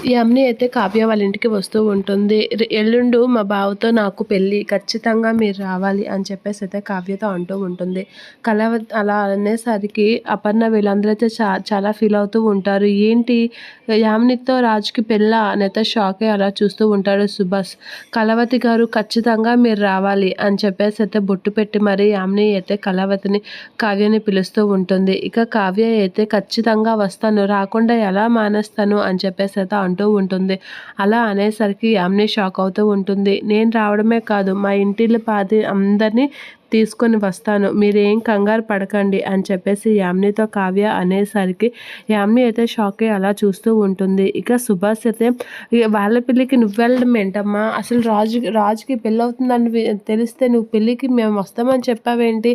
యామిని అయితే కావ్య వాళ్ళ ఇంటికి వస్తూ ఉంటుంది. ఎల్లుండు మా బావతో నాకు పెళ్ళి. ఖచ్చితంగా మీరు రావాలి అని చెప్పేసి అయితే కావ్యతో అంటూ ఉంటుంది. అలా అనేసరికి అపర్ణ వీళ్ళందరూ అయితే చాలా ఫీల్ అవుతూ ఉంటారు. ఏంటి యామినితో రాజుకి పెళ్ళా అనైతే షాక్ అయ్యి అలా చూస్తూ ఉంటాడు సుభాష్. కళావతి గారు ఖచ్చితంగా మీరు రావాలి అని చెప్పేసి అయితే బొట్టు పెట్టి మరి యామిని అయితే కళావతిని కావ్యని పిలుస్తూ ఉంటుంది. ఇక కావ్య అయితే ఖచ్చితంగా వస్తాను, రాకుండా ఎలా మానేస్తాను అని చెప్పేసి అయితే అంటూ ఉంటుంది. అలా అనేసరికి యామిని షాక్ అవుతూ ఉంటుంది. నేను రావడమే కాదు, మా ఇంటిలో పాది అందరినీ తీసుకొని వస్తాను, మీరేం కంగారు పడకండి అని చెప్పేసి యామినితో కావ్య అనేసరికి యామిని అయితే షాక్ అయ్యి అలా చూస్తూ ఉంటుంది. ఇక సుభాష్ అయితే వాళ్ళ పెళ్ళికి నువ్వు వెళ్ళడం ఏంటమ్మా, అసలు రాజుకి పెళ్ళి అవుతుందని తెలిస్తే నువ్వు పెళ్ళికి మేము వస్తామని చెప్పావేంటి,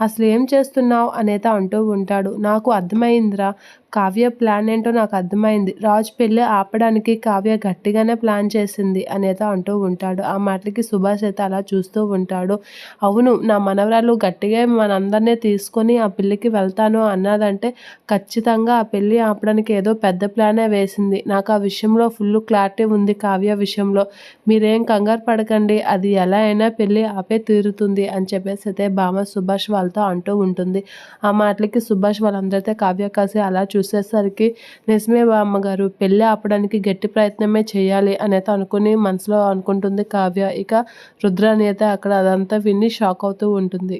అసలు ఏం చేస్తున్నావు అనేది అంటూ ఉంటాడు. నాకు అర్థమైందిరా, కావ్య ప్లాన్ ఏంటో నాకు అర్థమైంది. రాజు పెళ్ళి ఆపడానికి కావ్య గట్టిగానే ప్లాన్ చేసింది అనేది అంటూ ఉంటాడు. ఆ మాటలకి సుభాష్ అయితే అలా చూస్తూ ఉంటాడు. అవును, నా మనవరాలు గట్టిగా మనందరినీ తీసుకొని ఆ పెళ్ళికి వెళ్తాను అన్నదంటే ఖచ్చితంగా ఆ పెళ్ళి ఆపడానికి ఏదో పెద్ద ప్లానే వేసింది. నాకు ఆ విషయంలో ఫుల్ క్లారిటీ ఉంది కావ్య విషయంలో. మీరేం కంగారు పడకండి, అది ఎలా అయినా పెళ్ళి ఆపే తీరుతుంది అని చెప్పేసి అయితే బామ సుభాష్ వాళ్ళతో అంటూ ఉంటుంది. ఆ మాటలకి సుభాష్ వాళ్ళందరితో కావ్య కాసి అలా చూసేసరికి నిజమే అమ్మగారు, పెళ్ళి ఆపడానికి గట్టి ప్రయత్నమే చేయాలి అనేది అనుకుని మనసులో అనుకుంటుంది కావ్య. ఇక రుద్రాని అయితే అక్కడ అదంతా విని షాక్ అవుతూ ఉంటుంది.